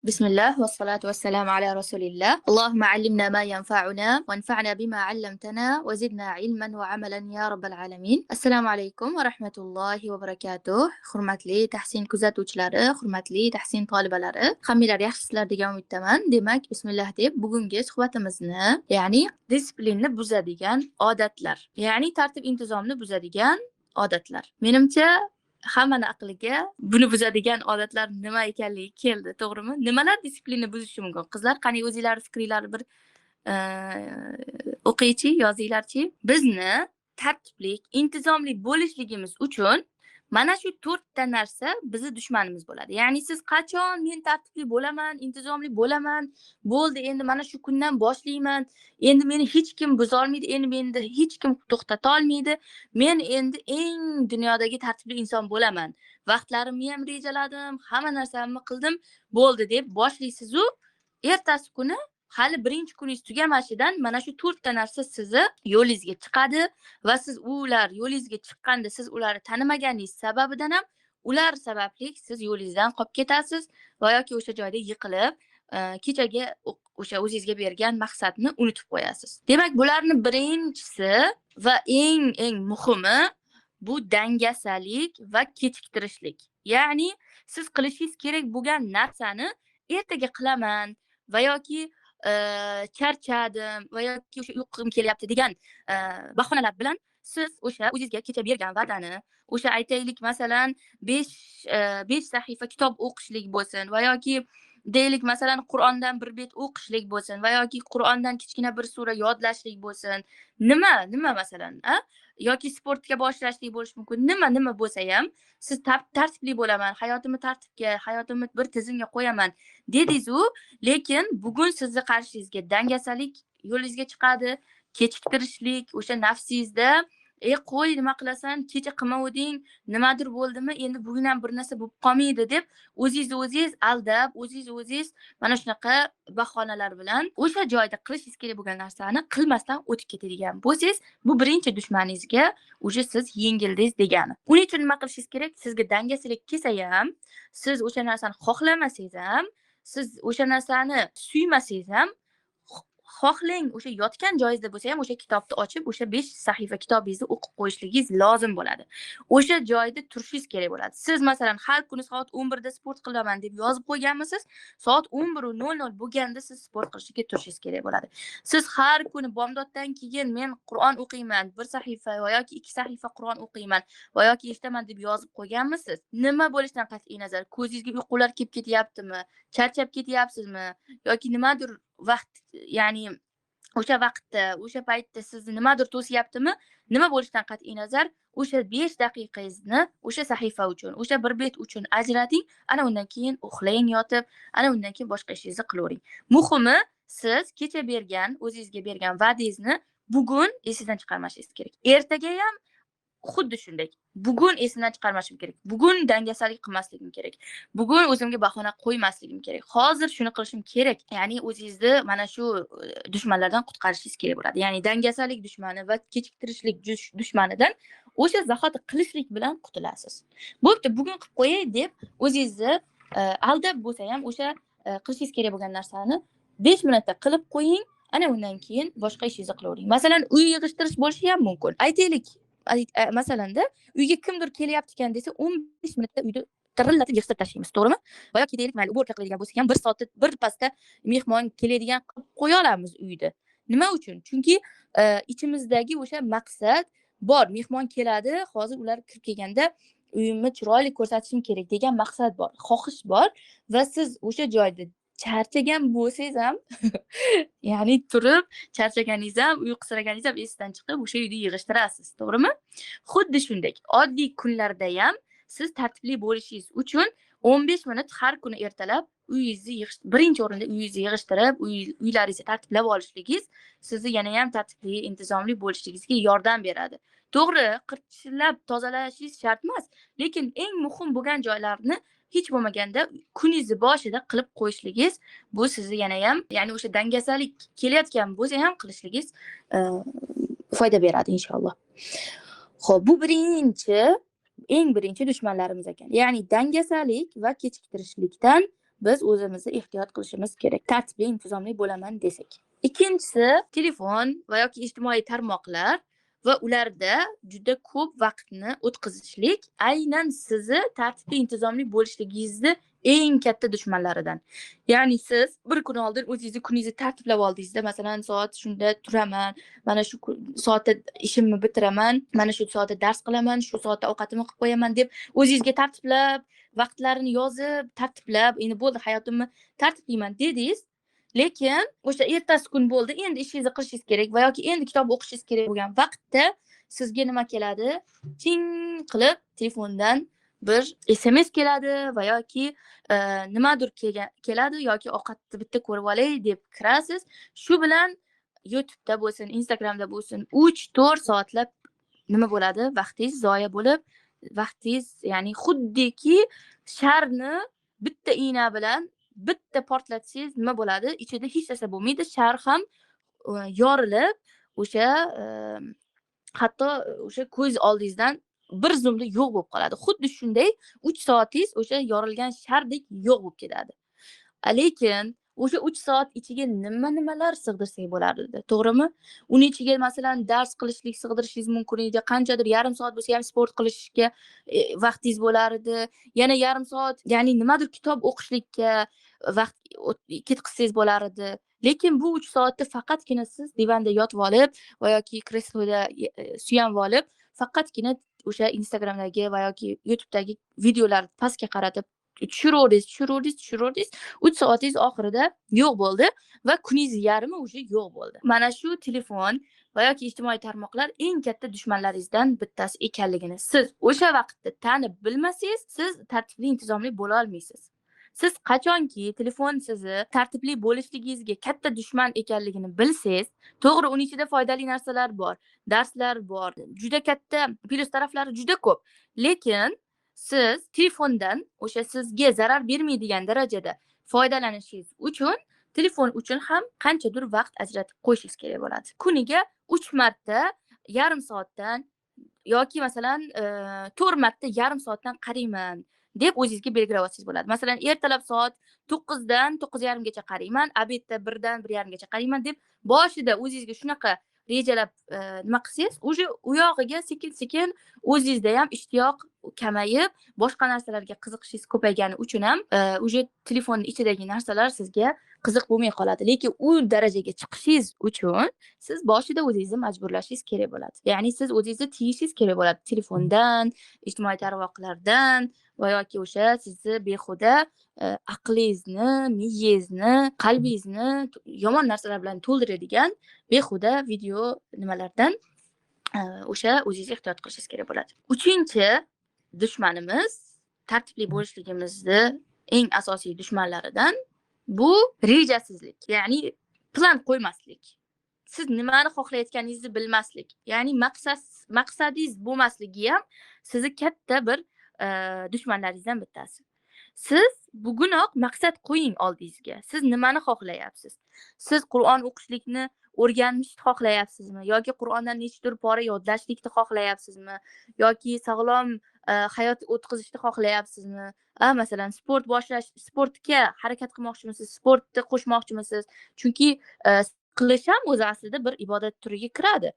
بسم الله والصلاة والسلام على رسول الله. اللهم علمنا ما ينفعنا وانفعنا بما علمتنا وزدنا علما وعملا يا رب العالمين. Assalomu alaykum va rahmatullohi va barakatuh. Hurmatli tahsin kuzatuvchilari, hurmatli tahsin tolibalari, hammanglar yaxshisizlar degan umiddaman. Demak, bismillah deb bugungi suhbatimizni, ya'ni disiplinni buzadigan odatlar, ya'ni tartib intizomni buzadigan odatlar. Menimcha hammani aqliga buni buzadigan odatlar nima ekanligi keldi, to'g'rimi? Nimalar disiplinni buzishi mumkin? Qizlar, qani o'zinglarning fikringlarni bir o'qiychi, yozinglarchi. Bizni tartiblik, intizomli bo'lishligimiz uchun mana shu 4 ta narsa bizni dushmanimiz bo'ladi. Ya'ni siz qachon men tartibli bo'laman, intizomli bo'laman, bo'ldi endi mana shu kundan boshlayman, endi meni hech kim buzolmaydi, endi meni hech kim to'xtata olmaydi, men endi eng dunyodagi tartibli inson bo'laman, vaqtlarimni ham rejaladim, hamma narsamni qildim, bo'ldi deb boshlaysiz-u, ertasi kuni hali birinchi kuningiz tugamashidan mana shu 4 ta narsa sizni yo'lingizga chiqadi va siz ular yo'lingizga chiqqanda siz ularni tanimaganingiz sababidan ham ular sababli siz yo'lingizdan qolib ketasiz va yoki o'sha joyda yiqilib, kechagi o'sha o'zingizga bergan maqsadni unutib qo'yasiz. Demak, bularning birinchisi va eng muhimi bu dangasalik va kechiktirishlik. Ya'ni siz qilishingiz kerak bo'lgan narsani ertaga qilaman va yoki charchadim va yoki o'sha uyqum kelyapti degan bahonalar bilan siz o'sha o'zingizga kecha bergan va'dani, o'sha aytaylik masalan 5 sahifa kitob o'qishlik bo'lsin va yoki deylik masalan Qur'ondan bir bet o'qishlik bo'lsin va yoki Qur'ondan kichkina bir sura yodlashlik bo'lsin. Nima masalan, yoki sportga boshlashlik bo'lishi mumkin. Nima bo'lsa ham siz tartibli bo'laman, hayotimni bir tizimga qo'yaman dedingiz-u, lekin bugun sizni qarshingizga dangasalik yo'lingizga chiqadi, kechiktirishlik, o'sha nafsingizda qo'y nima qilasan, kecha qilmovding, nimadir bo'ldimi, endi bugun ham bir narsa bo'lib qolmaydi deb o'zingiz aldab, o'zingiz mana shunaqa bahonalar bilan o'sha joyda qilishingiz kerak bo'lgan narsani qilmasdan o'tib ketadigan bo'lsangiz, bu birinchi dushmaningizga uje siz yengildingiz degani. Uning uchun nima qilishingiz kerak? Sizga dangasalik kelsa ham, siz o'sha narsani xohlamasangiz ham, siz o'sha narsani suymasangiz ham, xohlang o'sha yotgan joyingizda bo'lsa ham o'sha kitobni ochib, o'sha 5 sahifa kitobingizni o'qib qo'yishligingiz lozim bo'ladi. O'sha joyda turishingiz kerak bo'ladi. Siz masalan har kuni soat 11 da sport qilaman deb yozib qo'yganmisiz? Soat 11:00 bo'lganda siz sport qilishga turishingiz kerak bo'ladi. Siz har kuni bomdoddan keyin men Qur'on o'qiyman, 1 sahifa va yoki 2 sahifa Qur'on o'qiyman va yoki eshitaman deb yozib qo'yganmisiz? Nima bo'lishidan qat'iy nazar, ko'zingizga uyqular kelib ketyaptimi? Charchab ketyapsizmi? Yoki nimadir vaqt, ya'ni o'sha vaqtda, o'sha paytda sizni nimadir to'siyaptimi? Nima bo'lishidan qat'iy nazar, o'sha 5 daqiqangizni o'sha sahifa uchun, o'sha bir bet uchun ajrating, ana undan keyin uxlang yotib, ana undan keyin boshqa ishingizni qilavering. Muhimi, siz kecha bergan, o'zingizga bergan va'dangizni bugun esingizdan chiqarmashingiz kerak. Ertaga ham xuddi shunday. Bugun esimdan chiqarmashim kerak. Bugun dangasalik qilmasligim kerak. Bugun o'zimga bahona qo'ymasligim kerak. Hozir shuni qilishim kerak. Ya'ni o'zingizni mana shu dushmanlardan qutqarishingiz kerak bo'ladi. Ya'ni dangasalik dushmani va kechiktirishlik dushmanidan o'sha zahoti qilishlik bilan qutulasiz. Bo'pti, bugun qilib qo'yay deb o'zingizni aldab bo'lsa ham o'sha qilishingiz kerak bo'lgan narsani 5 minutda qilib qo'ying. Ana undan keyin boshqa ishingizni qilavering. Masalan, uy yig'ishtirish bo'lishi ham mumkin. Aytaylik, masalanda uyga kimdir kelyapti ekan desa 15 minutda uyni tirillatib yig'ishtirib tashlaymiz, to'g'rimi? Va yoki deylik, mayli uborka qiladigan bo'lsak ham 1 soatda bir pasda mehmon keladigan qilib qo'ya olamiz uyda. Nima uchun? Chunki ichimizdagi o'sha maqsad bor. Mehmon keladi, hozir ular kirib kelganda uyimni chiroyli ko'rsatishim kerak degan maqsad bor, xohish bor va siz o'sha joyda charchagan bo'lsangiz ham ya'ni turib charchaganingiz ham, uyqusiraganingiz ham esdan chiqib o'sha uyni yig'ishtirasiz, to'g'rimi? Xuddi shunday oddiy kunlarda ham siz tartibli bo'lishingiz uchun 15 minut har kuni ertalab uyingizni birinchi o'rinda uyingizni yig'ishtirib, uylaringizni tartiblab olishligingiz sizni yana ham tartibli, intizomli bo'lishingizga yordam beradi. To'g'ri, qirchillab tozalashingiz shart emas, lekin eng muhim bo'lgan joylarni hech bo'lmaganda kuningizni boshida qilib qo'yishligingiz bu sizni yana ham, ya'ni o'sha dangasalik kelayotgan bo'lsa ham qilishligingiz foyda beradi inshaalloh. Xo'p, bu eng birinchi dushmanlarimiz ekan. Ya'ni dangasalik va kechiktirishlikdan biz o'zimizni ehtiyot qilishimiz kerak. Tartibli, intizomli bo'laman desak. Ikkinchisi, telefon va yoki ijtimoiy tarmoqlar va ularda juda ko'p vaqtni o'tkazishlik aynan sizni tartibli, intizomli bo'lishligingizni eng katta dushmanlaridan. Ya'ni siz bir kun oldin o'zingizni kuningizni tartiblab oldingizda, masalan, soat shunda turaman, mana shu soatda ishimni bitiraman, mana shu soatda dars qilaman, shu soatda ovqatimni qilib qo'yaman deb o'zingizni tartiblab, vaqtlarini yozib, tartiblab, endi bo'ldi hayotimni tartiblayman dedingiz. Lekin o'sha ertasi kun bo'ldi, endi ishingizni qilishingiz kerak va yoki endi kitob o'qishingiz kerak bo'lgan vaqtda sizga nima keladi? Ching qilib telefondan bir SMS keladi va yoki nimadir keladi yoki ovqatni bitta ko'rib olay deb kirasiz. Shu bilan YouTube'da bo'lsin, Instagramda bo'lsin 3-4 soatlab nima bo'ladi? Vaqtingiz zoya bo'lib, vaqtingiz ya'ni xuddiki sharni bitta igna bilan bitta portlatsangiz nima bo'ladi? Ichida hech narsa bo'lmaydi. Shar ham yorilib, o'sha hatto o'sha ko'z oldingizdan bir zumda yo'q bo'lib qoladi. Xuddi shunday 3 soatingiz o'sha yorilgan shardek yo'q bo'lib ketadi. Lekin o'sha 3 soat ichiga nimalar sig'dirsak bo'lardi, to'g'rimi? Uni ichiga masalan dars qilishlik sig'dirishingiz mumkin edi, qanchadir yarim soat bo'lsa ham sport qilishga vaqtingiz bo'lar edi. Yana yarim soat, ya'ni nimadir kitob o'qishlikka vaqt ketkizsangiz bo'lar edi. Lekin bu 3 soatda faqatgina siz divanda yotib olib va yoki kresloda suyanib olib, faqatgina o'sha Instagramdagi va yoki YouTube'dagi videolarni pastga qaratib tushiraverdiz. 3 soatingiz oxirida yo'q bo'ldi va kuningiz yarmi уже yo'q bo'ldi. Mana shu telefon va yoki ijtimoiy tarmoqlar eng katta dushmanlaringizdan bittasi ekanligini siz o'sha vaqtda tanib bilmasangiz, siz tartibli, intizomli bo'la olmaysiz. Siz qachonki telefon sizni tartibli bo'lishligingizga katta dushman ekanligini bilsangiz, to'g'ri, uning ichida foydali narsalar bor, darslar bor, juda katta plyus taraflari juda ko'p. Lekin siz telefondan o'sha sizga zarar bermaydigan darajada foydalanishingiz uchun telefon uchun ham qanchadir vaqt ajratib qo'yishingiz kerak bo'ladi. Kuniga 3 marta yarim soatdan yoki masalan 4 marta yarim soatdan qarayman deb o'zingizga belgilab olsangiz bo'ladi. Masalan, ertalab soat 9 dan 9:30 gacha qarayman, obedda 1 dan 1:30 gacha qarayman deb boshida o'zingizga shunaqa rejalab nima qilsangiz, o'sha u yog'iga sekin-sekin o'zingizda ham ishtiyoq kamayib, boshqa narsalarga qiziqishingiz ko'paygani uchun ham o'sha telefonning ichidagi narsalar sizga qiziq bo'lmay qoladi. Lekin u darajaga chiqishingiz uchun siz boshida o'zingizni majburlashingiz kerak bo'ladi. Ya'ni siz o'zingizni tiyishingiz kerak bo'ladi telefondan, ijtimoiy tarmoqlardan va yoki o'sha sizni behuda aqlingizni, miyangizni, qalbingizni yomon narsalar bilan to'ldiradigan behuda video nimalardan o'sha o'zingiz ehtiyot qilishingiz kerak bo'ladi. 3-chi dushmanimiz, tartibli bo'lishligimizni eng asosiy dushmanlaridan bu rejasizlik, ya'ni plan qo'ymaslik. Siz nimani xohlayotganingizni bilmaslik, ya'ni maqsadingiz bo'lmasligi ham sizni katta bir dushmanlaringizdan bittasi. Siz bugunoq maqsad qo'ying oldingizga. Siz nimani xohlayapsiz? Siz Qur'on o'qishlikni o'rganishni xohlayapsizmi? Yoki Qur'ondan nechtadir pora yodlashlikni xohlayapsizmi? Yoki sog'lom hayot o'tkazishni xohlayapsizmi? Masalan, sportga harakat qilmoqchimisiz? Sportni qo'shmoqchimisiz? Chunki qilish ham o'zi aslida bir ibodat turiga kiradi.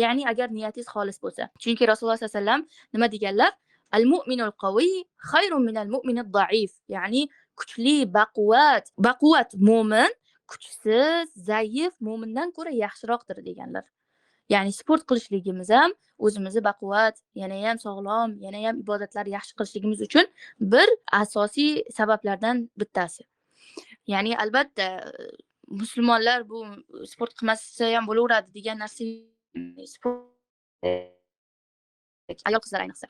Ya'ni agar niyatingiz xolis bo'lsa. Chunki Rasululloh sollallohu alayhi vasallam nima deganlar? Al-mu'minul qawiy khayrun minal mu'minid da'if. Ya'ni kuchli, baquvvat mu'min kuchsiz, zaif mu'mindan ko'ra yaxshiroqdir deganlar. Ya'ni sport qilishligimiz ham o'zimizni baquvvat, yana ham sog'lom, yana ham ibodatlar yaxshi qilishligimiz uchun bir asosiy sabablardan bittasi. Ya'ni albatta musulmonlar bu sport qilmasa ham bo'laveradi degan narsa ayol qizlar ayniqsa.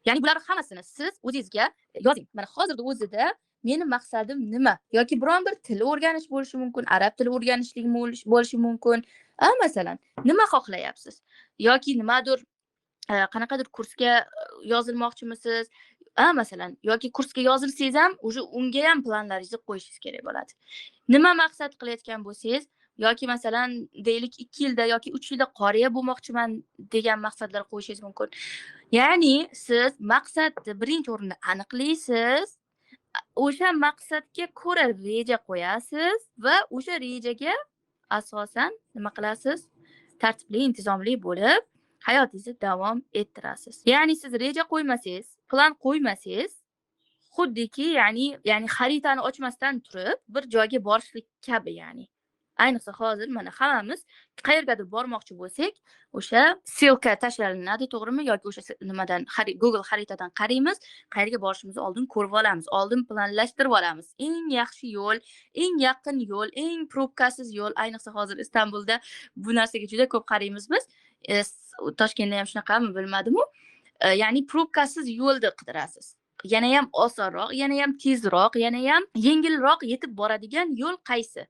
Ya'ni bular hammasini siz o'zingizga yozing. Mana hozirda o'zida meni maqsadim nima? Yoki biron bir til o'rganish bo'lishi mumkin, arab tili o'rganishlik bo'lishi mumkin. Masalan, nima xohlayapsiz? Yoki nimadir qanaqadir kursga yozilmoqchimisiz? Masalan, yoki kursga yozilsangiz ham o'sha unga ham planlaringizni qo'yishingiz kerak bo'ladi. Nima maqsad qilayotgan bo'lsangiz, yoki masalan, deylik 2 yilda yoki 3 yilda qoriya bo'lmoqchiman degan maqsadlar qo'yishingiz mumkin. Ya'ni siz maqsadni birinchi o'rinda aniqlaysiz. o'sha maqsadga ko'ra reja qo'yasiz va o'sha rejaga asosan nima qilasiz? Tartibli, intizomli bo'lib hayotingizni davom ettirasiz. Ya'ni siz reja qo'ymasangiz, plan qo'ymasangiz, xuddiki ya'ni xaritani ochmasdan turib bir joyga borishlik kabi ya'ni. Ayniqsa hozir mana hammamiz qayergadir bormoqchi bo'lsak, o'sha ssilka tashlalinadi, to'g'rimi? Yoki o'sha nimadan Google xaritadan qaraymiz, qayerga borishimizni oldin ko'rib olamiz, oldin planlashtirib olamiz. Eng yaxshi yo'l, eng yaqin yo'l, eng probkasiz yo'l, ayniqsa hozir Istanbulda bu narsaga juda ko'p qaraymiz biz. Toshkentda ham shunaqami bilmadim-u. Ya'ni probkasiz yo'lni qidirasiz. Yana ham osonroq, yana ham tezroq, yana ham yengilroq yetib boradigan yo'l qaysi?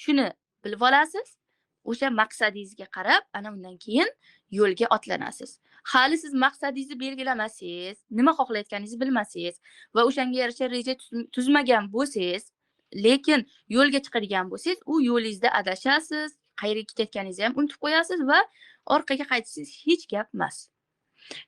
Shuni bilib olasiz. O'sha maqsadingizga qarab, ana undan keyin yo'lga otlanasiz. Hali siz maqsadingizni belgilamasangiz, nima xohlayotganingizni bilmasangiz va o'shanga yarasha reja tuzmagan bo'lsangiz, lekin yo'lga chiqadigan bo'lsangiz, u yo'lingizda adashasiz, qayerga ketayotganingizni ham unutib qo'yasiz va orqaga qaytsangiz hech gap emas.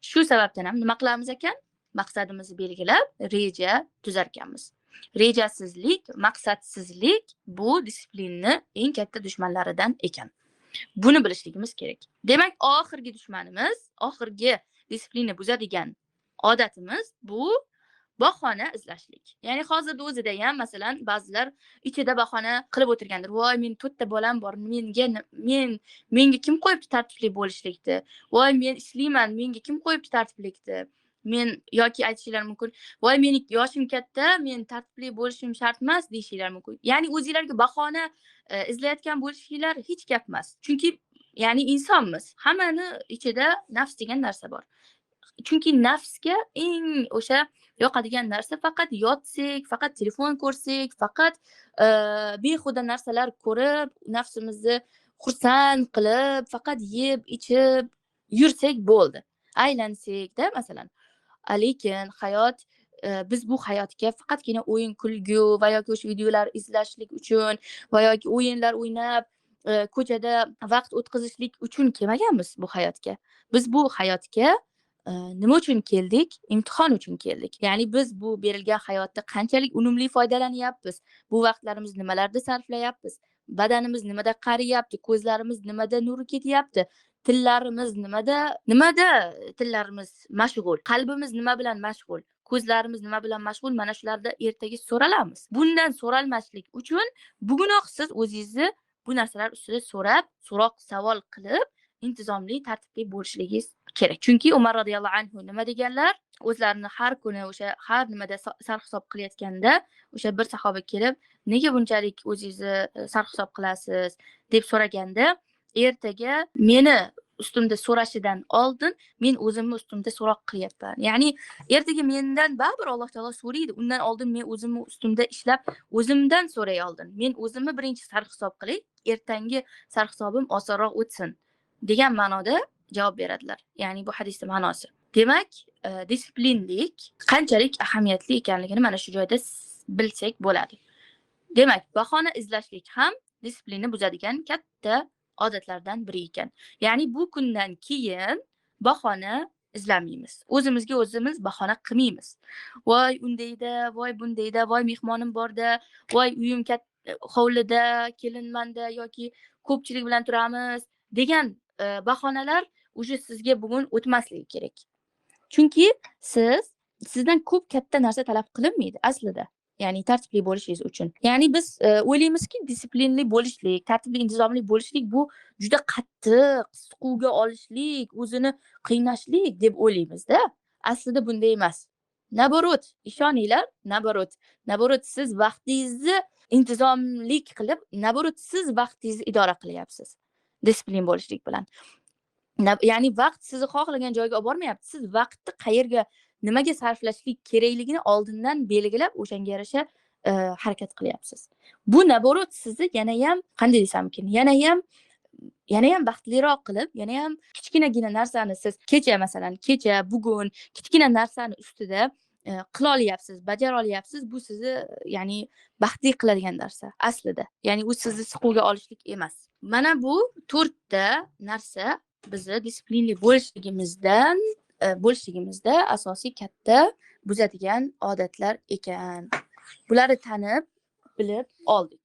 Shu sababdan ham nima qilamiz ekan? Maqsadimizni belgilab, reja tuzar ekanmiz. Rejasizlik, maqsadsizlik bu disiplinni eng katta dushmanlaridan ekan. Buni bilishligimiz kerak. Demak, oxirgi dushmanimiz, oxirgi disiplinni buzadigan odatimiz bu bahona izlashlik. Ya'ni hozirda o'zida ham masalan ba'zilar ichida bahona qilib o'tirgandir. Voy, men 4 ta bolam bor. Menga kim qo'yibdi tartibli bo'lishlikni? Voy, men ishlayman, menga kim qo'yibdi tartiblikni? Men yoki aytishinglar mumkin, voy meni yoshim katta, men tartibli bo'lishim shart emas deyishinglar mumkin. Ya'ni o'zingizlarga bahona izlayotgan bo'lishinglar hech gap emas. Chunki ya'ni insonmiz. Hammani ichida nafs degan narsa bor. Chunki nafsga eng o'sha yoqadigan narsa faqat yotsak, faqat telefon ko'rsak, faqat behuda narsalar ko'rib, nafsimizni xursand qilib, faqat yeb, ichib yursak bo'ldi. Aylansak-da masalan. Lekin hayot biz bu hayotga faqatgina o'yin kulgu va yoki o'sha videolar izlashlik uchun va yoki o'yinlar o'ynab ko'chada vaqt o'tkazishlik uchun kelmaganmiz bu hayotga. Biz bu hayotga nima uchun keldik? Imtihon uchun keldik. Ya'ni biz bu berilgan hayotda qanchalik unumli foydalanyapmiz, bu vaqtlarimizni nimalarda sarflayapmiz, badanimiz nimada qariyapti, ko'zlarimiz nimada nuri ketyapti, tillarimiz nimada tillarimiz mashg'ul, qalbimiz nima bilan mashg'ul, ko'zlarimiz nima bilan mashg'ul, mana shularda ertaga so'ralamiz. Bundan so'ralmaslik uchun bugunoq siz o'zingizni bu narsalar ustida so'roq savol qilib, intizomli, tartibli bo'lishligingiz kerak. Chunki Umar radhiyallohu anhu nima deganlar? O'zlarini har kuni o'sha har nimada sarhisob qilayotganda, o'sha bir sahoba kelib, "Nega bunchalik o'zingizni sarhisob qilasiz?" deb so'raganda, ertaga meni ustimda so'rashidan oldin men o'zimni ustimda so'roq qilyapman. Ya'ni ertaga mendan baribir Alloh taolo so'raydi. Undan oldin men o'zimni ustimda ishlab, o'zimdan so'ray oldin. Men o'zimni birinchi sarhisob qilay, ertangi sarhisobim osonroq o'tsin degan ma'noda javob beradilar. Ya'ni bu hadisning ma'nosi. Demak, disiplinlik qanchalik ahamiyatli ekanligini mana shu joyda bilsak bo'ladi. Demak, bahona izlashlik ham disiplinni buzadigan katta odatlardan biri ekan. Ya'ni bu kundan keyin bahona izlamaymiz. O'zimizga o'zimiz bahona qilmaymiz. Voy undayda, voy bundayda, voy mehmonim borda, voy uyim hovlida, kelinmanda yoki ko'pchilik bilan turamiz degan bahonalar o'sha sizga bugun o'tmasligi kerak. Chunki sizdan ko'p katta narsa talab qilinmaydi aslida. Ya'ni tartibli bo'lishingiz uchun. Ya'ni biz o'ylaymizki, disiplinli bo'lishlik, tartibli, intizomli bo'lishlik bu juda qattiq, siquvga olishlik, o'zini qiynashlik deb o'ylaymiz-da. Aslida bunday emas. Naborot, ishoninglar, naborot siz vaqtingizni intizomlik qilib, naborot siz vaqtingizni idora qilyapsiz. Disiplin bo'lishlik bilan. Ya'ni vaqt sizni xohlagan joyga olib bormayapti. Siz vaqtni qayerga, nimaga sarflashlik kerakligini oldindan belgilab, o'shanga yarasha harakat qilyapsiz. Bu naborot sizni yana ham qanday desam ekan, yana ham baxtliroq qilib, yana ham kichkinagina narsani siz kecha, bugun kichkina narsani ustida qila olyapsiz, bajara olyapsiz. Bu sizni ya'ni baxtli qiladigan narsa aslida. Ya'ni u sizni siquvga olishlik emas. Mana bu 4 ta narsa bizni disiplinli bo'lishligimizda asosiy katta buzadigan odatlar ekan. Bularni tanib, bilib oldik.